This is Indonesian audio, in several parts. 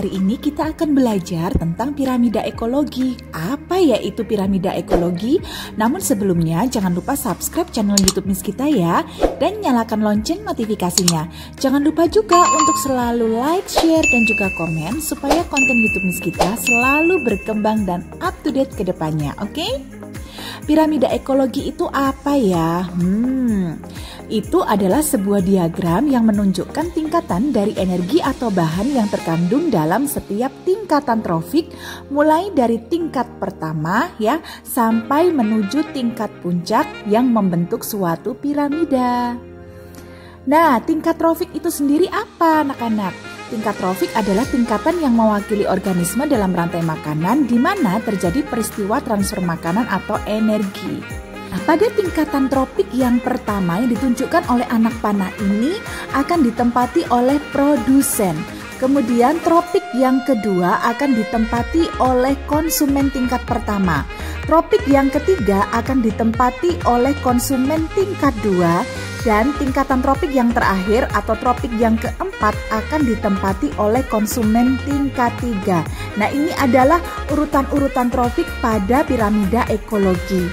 hari ini kita akan belajar tentang piramida ekologi. Apa ya itu piramida ekologi? Namun sebelumnya jangan lupa subscribe channel YouTube Miss kita ya, dan nyalakan lonceng notifikasinya. Jangan lupa juga untuk selalu like, share, dan juga komen supaya konten YouTube Miss kita selalu berkembang dan up to date ke depannya, oke? Piramida ekologi itu apa ya? Itu adalah sebuah diagram yang menunjukkan tingkatan dari energi atau bahan yang terkandung dalam setiap tingkatan trofik, mulai dari tingkat pertama ya sampai menuju tingkat puncak yang membentuk suatu piramida. Nah, tingkat trofik itu sendiri apa, anak-anak? Tingkat trofik adalah tingkatan yang mewakili organisme dalam rantai makanan di mana terjadi peristiwa transfer makanan atau energi. Nah, pada tingkatan tropik yang pertama yang ditunjukkan oleh anak panah ini akan ditempati oleh produsen. Kemudian tropik yang kedua akan ditempati oleh konsumen tingkat pertama. Tropik yang ketiga akan ditempati oleh konsumen tingkat dua. Dan tingkatan tropik yang terakhir atau tropik yang keempat akan ditempati oleh konsumen tingkat 3. Nah, ini adalah urutan-urutan tropik pada piramida ekologi.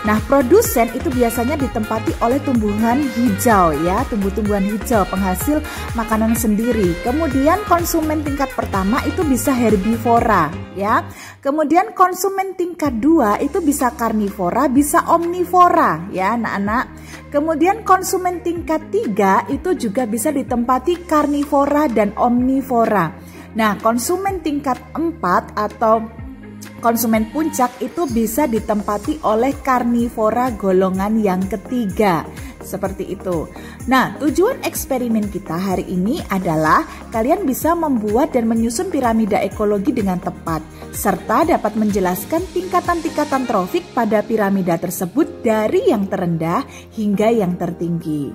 Nah, produsen itu biasanya ditempati oleh tumbuhan hijau ya, tumbuh-tumbuhan hijau penghasil makanan sendiri. Kemudian konsumen tingkat pertama itu bisa herbivora ya. Kemudian konsumen tingkat 2 itu bisa karnivora, bisa omnivora ya anak-anak. Kemudian konsumen tingkat 3 itu juga bisa ditempati karnivora dan omnivora. Nah, konsumen tingkat 4 atau konsumen puncak itu bisa ditempati oleh karnivora golongan yang ketiga. Seperti itu. Nah, tujuan eksperimen kita hari ini adalah kalian bisa membuat dan menyusun piramida ekologi dengan tepat, serta dapat menjelaskan tingkatan-tingkatan trofik pada piramida tersebut dari yang terendah hingga yang tertinggi.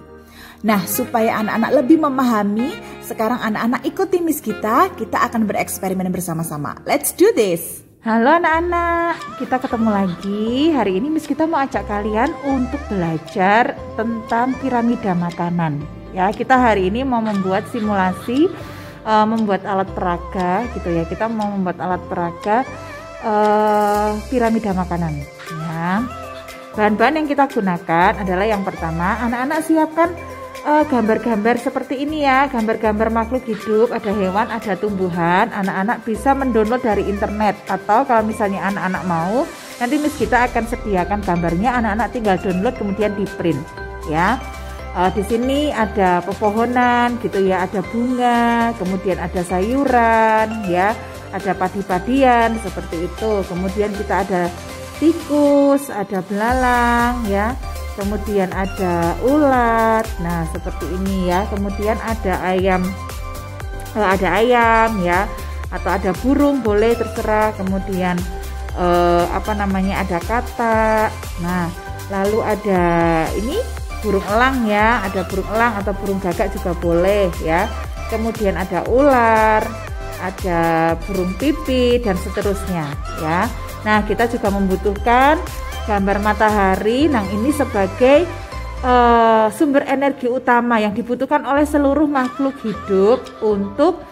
Nah, supaya anak-anak lebih memahami, sekarang anak-anak ikuti Miss kita akan bereksperimen bersama-sama. Let's do this! Halo anak-anak, kita ketemu lagi. Hari ini Miss kita mau ajak kalian untuk belajar tentang piramida makanan. Ya, kita hari ini mau membuat simulasi, membuat alat peraga gitu ya. Kita mau membuat alat peraga piramida makanan. Ya. Bahan-bahan yang kita gunakan adalah yang pertama, anak-anak siapkan gambar-gambar seperti ini ya, gambar-gambar makhluk hidup, ada hewan, ada tumbuhan. Anak-anak bisa mendownload dari internet, atau kalau misalnya anak-anak mau, nanti Miss kita akan sediakan gambarnya, anak-anak tinggal download kemudian di print ya. Di sini ada pepohonan gitu ya, ada bunga, kemudian ada sayuran ya, ada padi-padian seperti itu. Kemudian kita ada tikus, ada belalang ya. Kemudian ada ulat, nah seperti ini ya. Kemudian ada ayam ya, atau ada burung boleh terserah. Kemudian ada katak. Nah, lalu ada ini burung elang ya, ada burung elang atau burung gagak juga boleh ya. Kemudian ada ular, ada burung pipit dan seterusnya ya. Nah, kita juga membutuhkan gambar matahari. Nah, ini sebagai sumber energi utama yang dibutuhkan oleh seluruh makhluk hidup untuk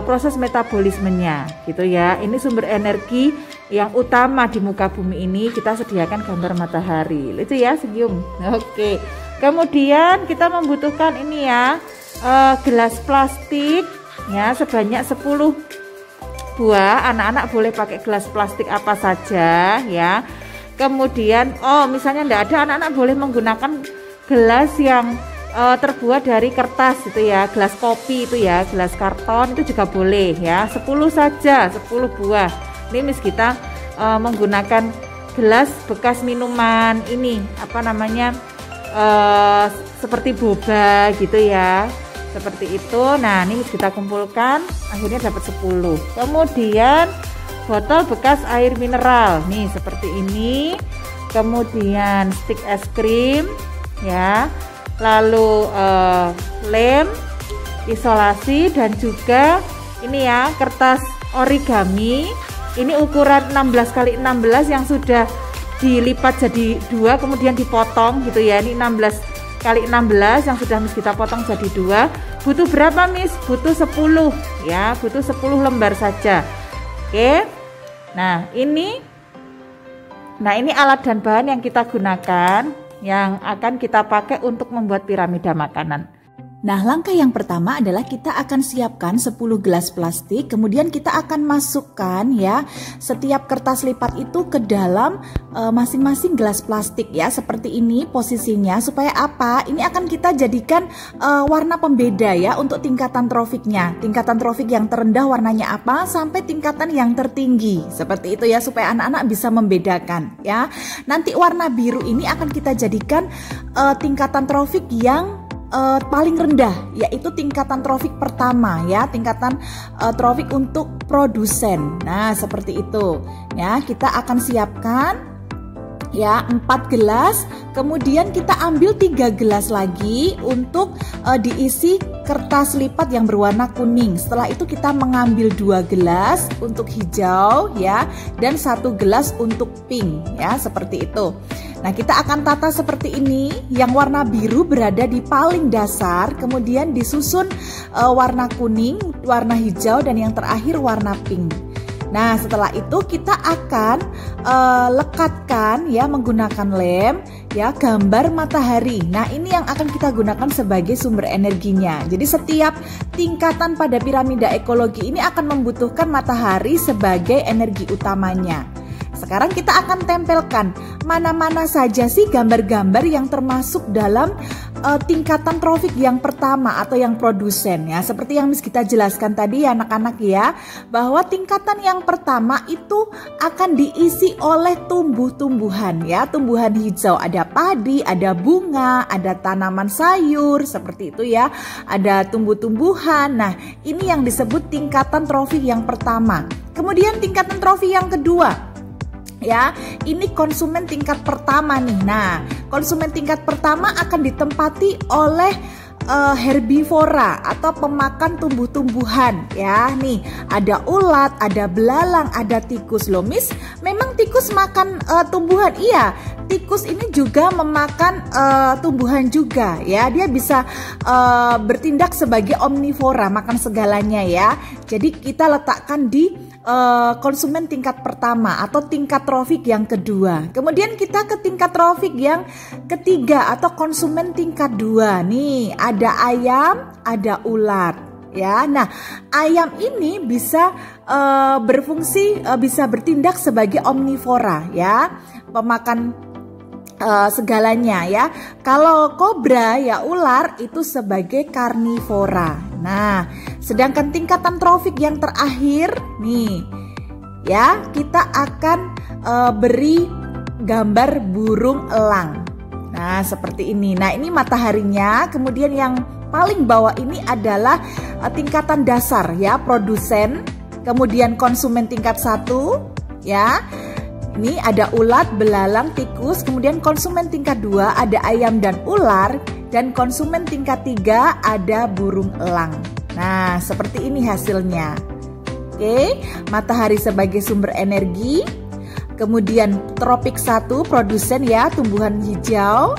proses metabolismenya gitu ya. Ini sumber energi yang utama di muka bumi ini. Kita sediakan gambar matahari. Itu ya, senyum. Oke. Kemudian kita membutuhkan ini ya, gelas plastik ya, sebanyak 10 buah. Anak-anak boleh pakai gelas plastik apa saja ya. Kemudian, misalnya enggak ada, anak-anak boleh menggunakan gelas yang terbuat dari kertas gitu ya, gelas kopi itu ya, gelas karton itu juga boleh ya, 10 saja, 10 buah. Ini Miss kita menggunakan gelas bekas minuman ini, seperti boba gitu ya, seperti itu. Nah, ini Miss kita kumpulkan, akhirnya dapat 10. Kemudian botol bekas air mineral nih seperti ini. Kemudian stik es krim ya, lalu lem isolasi, dan juga ini ya, kertas origami. Ini ukuran 16 x 16 yang sudah dilipat jadi 2 kemudian dipotong gitu ya. Ini 16 x 16 yang sudah kita potong jadi 2. butuh berapa Miss? Butuh 10 ya, butuh 10 lembar saja. Oke. Nah ini alat dan bahan yang kita gunakan, yang akan kita pakai untuk membuat piramida makanan. Nah, langkah yang pertama adalah kita akan siapkan 10 gelas plastik, kemudian kita akan masukkan ya setiap kertas lipat itu ke dalam masing-masing gelas plastik ya, seperti ini posisinya. Supaya apa? Ini akan kita jadikan warna pembeda ya untuk tingkatan trofiknya. Tingkatan trofik yang terendah warnanya apa sampai tingkatan yang tertinggi. Seperti itu ya, supaya anak-anak bisa membedakan ya. Nanti warna biru ini akan kita jadikan tingkatan trofik yang paling rendah, yaitu tingkatan trofik pertama ya, tingkatan trofik untuk produsen. Nah seperti itu ya, kita akan siapkan ya 4 gelas, kemudian kita ambil 3 gelas lagi untuk diisi kertas lipat yang berwarna kuning. Setelah itu kita mengambil 2 gelas untuk hijau ya, dan 1 gelas untuk pink ya, seperti itu. Nah kita akan tata seperti ini, yang warna biru berada di paling dasar, kemudian disusun warna kuning, warna hijau, dan yang terakhir warna pink. Nah setelah itu kita akan lekatkan ya menggunakan lem ya gambar matahari. Nah ini yang akan kita gunakan sebagai sumber energinya. Jadi setiap tingkatan pada piramida ekologi ini akan membutuhkan matahari sebagai energi utamanya. Sekarang kita akan tempelkan mana-mana saja sih gambar-gambar yang termasuk dalam tingkatan trofik yang pertama atau yang produsen ya. Seperti yang kita jelaskan tadi ya anak-anak ya, bahwa tingkatan yang pertama itu akan diisi oleh tumbuh-tumbuhan ya. Tumbuhan hijau, ada padi, ada bunga, ada tanaman sayur seperti itu ya. Ada tumbuh-tumbuhan. Nah ini yang disebut tingkatan trofik yang pertama. Kemudian tingkatan trofik yang kedua ya, ini konsumen tingkat pertama nih. Nah, konsumen tingkat pertama akan ditempati oleh herbivora atau pemakan tumbuh-tumbuhan ya. Nih, ada ulat, ada belalang, ada tikus. Loh, Miss, memang tikus makan tumbuhan? Iya, tikus ini juga memakan tumbuhan juga ya. Dia bisa bertindak sebagai omnivora, makan segalanya ya. Jadi kita letakkan di konsumen tingkat pertama atau tingkat trofik yang kedua. Kemudian kita ke tingkat trofik yang ketiga atau konsumen tingkat 2. Nih, ada ayam, ada ulat ya. Nah, ayam ini bisa berfungsi, bisa bertindak sebagai omnivora ya, pemakan segalanya ya. Kalau kobra ya, ular itu sebagai karnivora. Nah, sedangkan tingkatan trofik yang terakhir nih ya, kita akan beri gambar burung elang. Nah seperti ini. Nah ini mataharinya. Kemudian yang paling bawah ini adalah tingkatan dasar ya, produsen. Kemudian konsumen tingkat 1 ya. Ini ada ulat, belalang, tikus. Kemudian konsumen tingkat 2 ada ayam dan ular. Dan konsumen tingkat 3 ada burung elang. Nah seperti ini hasilnya. Oke, matahari sebagai sumber energi. Kemudian tropik 1 produsen ya, tumbuhan hijau.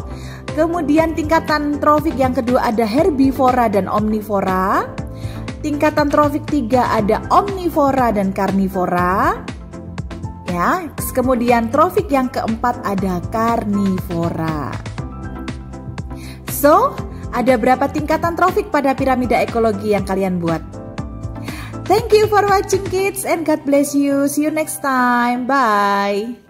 Kemudian tingkatan trofik yang kedua ada herbivora dan omnivora. Tingkatan trofik 3 ada omnivora dan karnivora. Ya, kemudian trofik yang keempat ada karnivora. So, ada berapa tingkatan trofik pada piramida ekologi yang kalian buat? Thank you for watching kids and God bless you. See you next time. Bye.